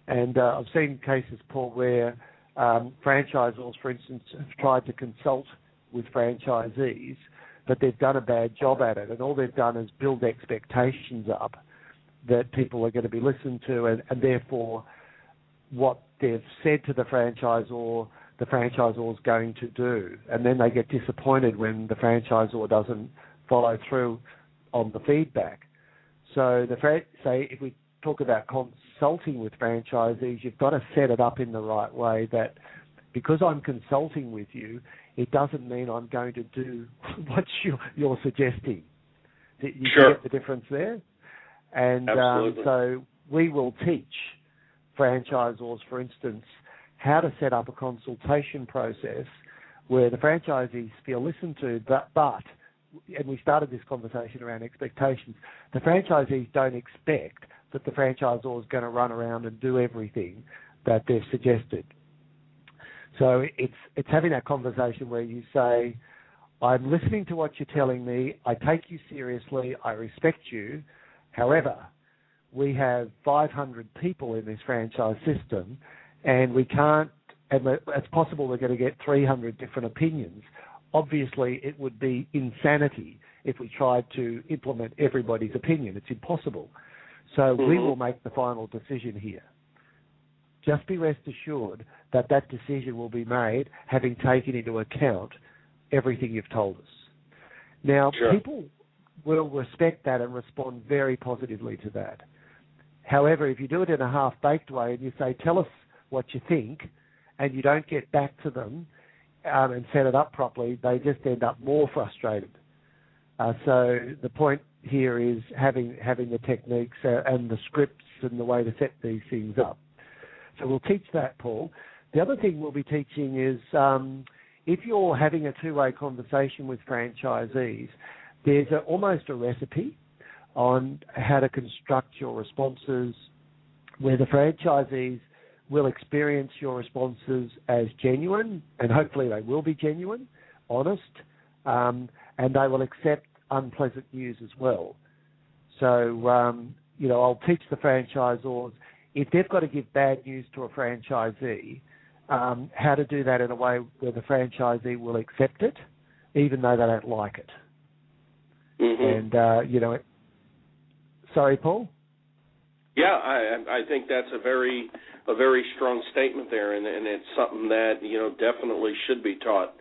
And I've seen cases, Paul, where franchisors, for instance, have tried to consult with franchisees, but they've done a bad job at it. And all they've done is build expectations up that people are going to be listened to, and therefore what they've said to the franchisor is going to do. And then they get disappointed when the franchisor doesn't follow through on the feedback. So say if we talk about consulting with franchisees, you've got to set it up in the right way that because I'm consulting with you, it doesn't mean I'm going to do what you're suggesting. You get the difference there? And so we will teach franchisors, for instance, how to set up a consultation process where the franchisees feel listened to, but and we started this conversation around expectations, the franchisees don't expect that the franchisor is going to run around and do everything that they've suggested. So it's having that conversation where you say, I'm listening to what you're telling me, I take you seriously, I respect you. However, we have 500 people in this franchise system, and we can't, and it's possible we're going to get 300 different opinions. Obviously, it would be insanity if we tried to implement everybody's opinion. It's impossible. So we will make the final decision here. Just be rest assured that that decision will be made having taken into account everything you've told us. Now, people will respect that and respond very positively to that. However, if you do it in a half-baked way and you say, tell us what you think, and you don't get back to them and set it up properly, they just end up more frustrated. So the point here is having the techniques and the scripts and the way to set these things up. So we'll teach that, Paul. The other thing we'll be teaching is if you're having a two-way conversation with franchisees, there's almost a recipe on how to construct your responses where the franchisees will experience your responses as genuine, and hopefully they will be genuine, honest, and they will accept unpleasant news as well. So, I'll teach the franchisors, if they've got to give bad news to a franchisee, how to do that in a way where the franchisee will accept it, even though they don't like it. And, sorry, Paul?
Yeah, I think that's a very strong statement there, and it's something that, definitely should be taught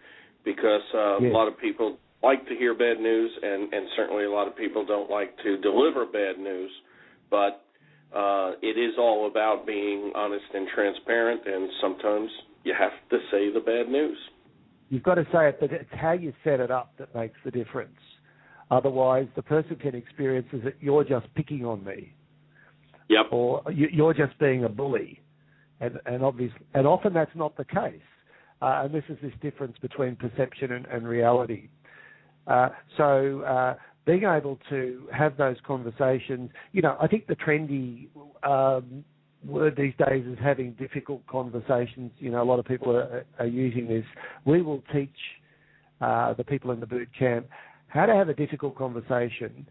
because a lot of people like to hear bad news, and certainly a lot of people don't like to deliver bad news, but it is all about being honest and transparent, and sometimes you have to say the bad news.
You've got to say it, but it's how you set it up that makes the difference. Otherwise, the person can experience is that you're just picking on me.
Yep. Or
you're just being a bully. And often that's not the case. And this is this difference between perception and reality. So being able to have those conversations, I think the trendy word these days is having difficult conversations. A lot of people are using this. We will teach the people in the boot camp how to have a difficult conversation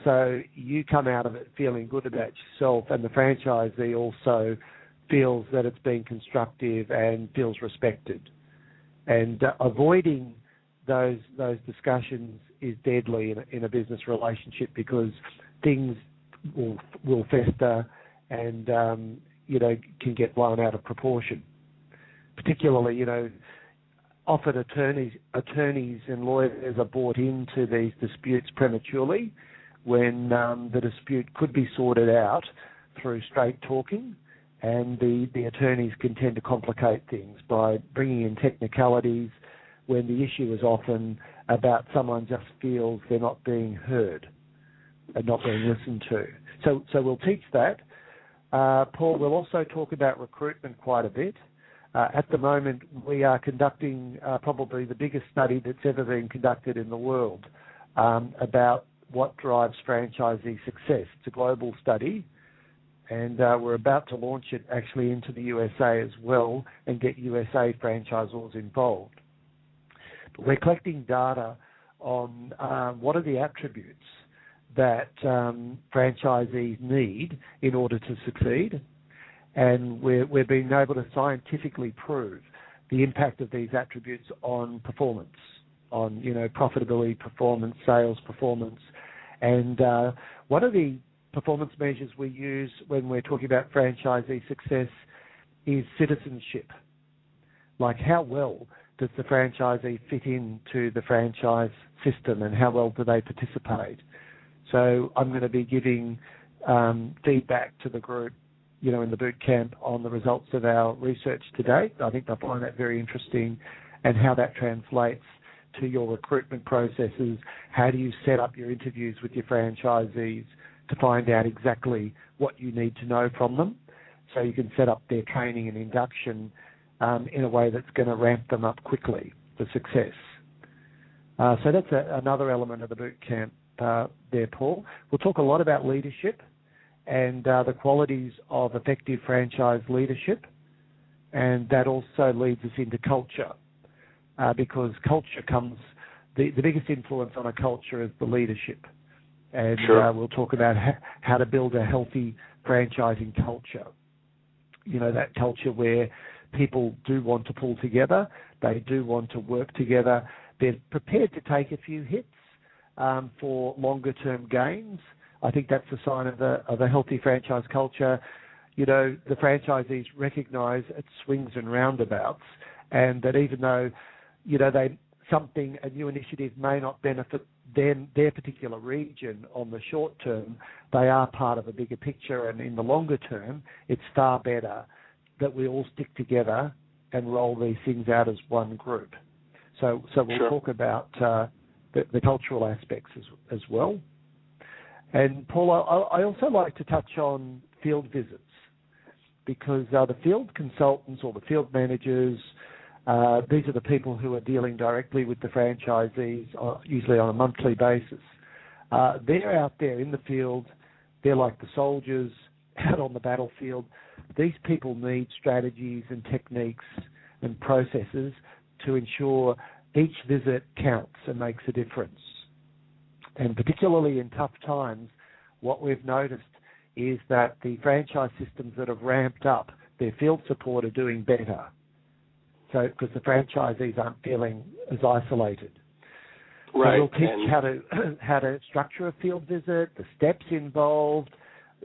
so you come out of it feeling good about yourself, and the franchisee also feels that it's been constructive and feels respected. And avoiding those discussions is deadly in a business relationship because things will fester and can get blown out of proportion. Particularly, often attorneys and lawyers are brought into these disputes prematurely when the dispute could be sorted out through straight talking and the attorneys can tend to complicate things by bringing in technicalities when the issue is often about someone just feels they're not being heard and not being listened to. So we'll teach that. Paul, we'll also talk about recruitment quite a bit. At the moment, we are conducting probably the biggest study that's ever been conducted in the world about what drives franchisee success. It's a global study, and we're about to launch it actually into the USA as well and get USA franchisors involved. But we're collecting data on what are the attributes that franchisees need in order to succeed. And we're being able to scientifically prove the impact of these attributes on performance, on profitability, performance, sales performance. And one of the performance measures we use when we're talking about franchisee success is citizenship. Like, how well does the franchisee fit into the franchise system, and how well do they participate? So I'm going to be giving feedback to the group, in the boot camp on the results of our research to date. I think they'll find that very interesting, and how that translates to your recruitment processes. How do you set up your interviews with your franchisees to find out exactly what you need to know from them, so you can set up their training and induction in a way that's going to ramp them up quickly for success. So that's another element of the boot camp there, Paul. We'll talk a lot about leadership and the qualities of effective franchise leadership, and that also leads us into culture, because culture the biggest influence on a culture is the leadership, and
sure.
We'll talk about how to build a healthy franchising culture, that culture where people do want to pull together, they do want to work together, they're prepared to take a few hits for longer-term gains. I think that's a sign of a healthy franchise culture. The franchisees recognise its swings and roundabouts, and that even though, a new initiative may not benefit their particular region on the short term, they are part of a bigger picture, and in the longer term, it's far better that we all stick together and roll these things out as one group. So we'll
sure.
talk about the cultural aspects as well. And Paul, I also like to touch on field visits, because the field consultants or the field managers, these are the people who are dealing directly with the franchisees, usually on a monthly basis. They're out there in the field. They're like the soldiers out on the battlefield. These people need strategies and techniques and processes to ensure each visit counts and makes a difference. And particularly in tough times, what we've noticed is that the franchise systems that have ramped up their field support are doing better. So, because the franchisees aren't feeling as isolated.
Right.
So we'll teach how to structure a field visit, the steps involved,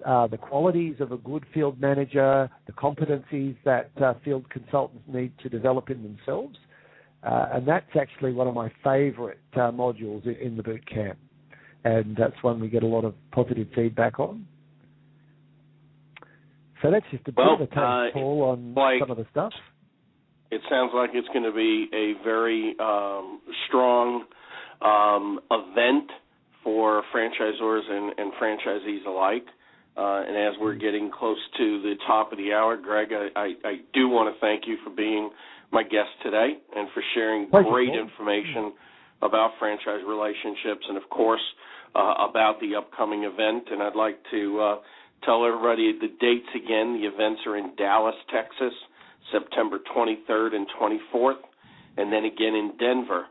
the qualities of a good field manager, the competencies that field consultants need to develop in themselves. And that's actually one of my favourite modules in the boot camp. And that's one we get a lot of positive feedback on. So that's just a bit of a take, Paul, on some of the stuff.
It sounds like it's going to be a very strong event for franchisors and franchisees alike. And as we're getting close to the top of the hour, Greg, I do want to thank you for being my guest today and for sharing great information about franchise relationships and, of course, about the upcoming event. And I'd like to tell everybody the dates again. The events are in Dallas, Texas, September 23rd and 24th, and then again in Denver,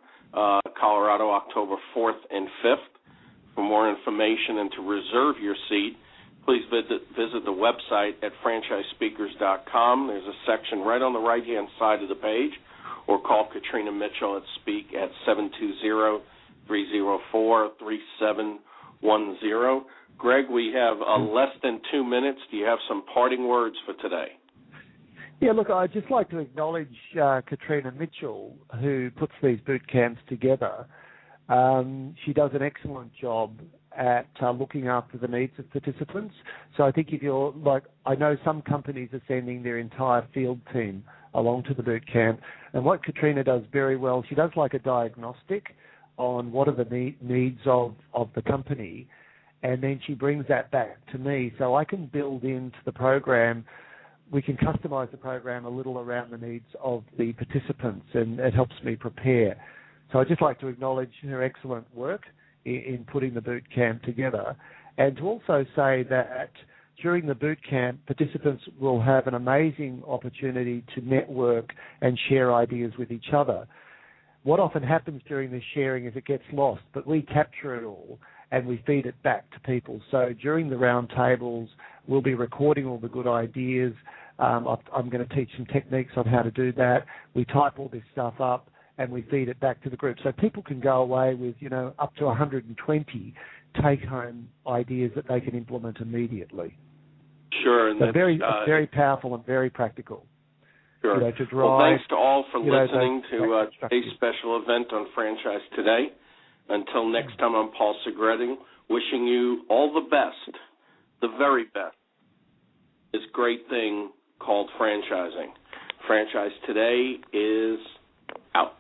Colorado, October 4th and 5th. For more information and to reserve your seat, please visit the website at franchisespeakers.com. There's a section right on the right-hand side of the page, or call Katrina Mitchell at Speak at 720-304-3710. Greg, we have less than 2 minutes. Do you have some parting words for today?
Yeah, look, I'd just like to acknowledge Katrina Mitchell, who puts these boot camps together. She does an excellent job at looking after the needs of participants. So I think if you're like, I know some companies are sending their entire field team along to the boot camp, and what Katrina does very well, she does like a diagnostic on what are the needs of the company, and then she brings that back to me so I can build into the program. We can customize the program a little around the needs of the participants, and it helps me prepare. So I'd just like to acknowledge her excellent work in putting the boot camp together, and to also say that during the boot camp, participants will have an amazing opportunity to network and share ideas with each other. What often happens during this sharing is it gets lost, but we capture it all and we feed it back to people. So during the round tables, we'll be recording all the good ideas. I'm going to teach some techniques on how to do that. We type all this stuff up and we feed it back to the group. So people can go away with, up to 120 take-home ideas that they can implement immediately.
Sure. And
so very powerful and very practical.
Sure.
To drive,
well, thanks to all for listening to today's special event on Franchise Today. Until next time, I'm Paul Segreto, wishing you all the best, the very best, this great thing called franchising. Franchise Today is out.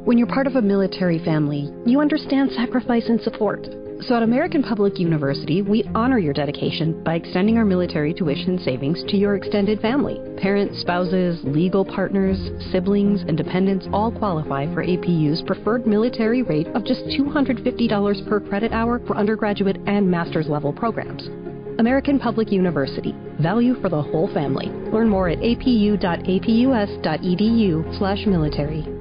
When you're part of a military family, you understand sacrifice and support. So at American Public University, we honor your dedication by extending our military tuition savings to your extended family. Parents, spouses, legal partners, siblings, and dependents all qualify for APU's preferred military rate of just $250 per credit hour for undergraduate and master's level programs. American Public University. Value for the whole family. Learn more at apu.apus.edu/military.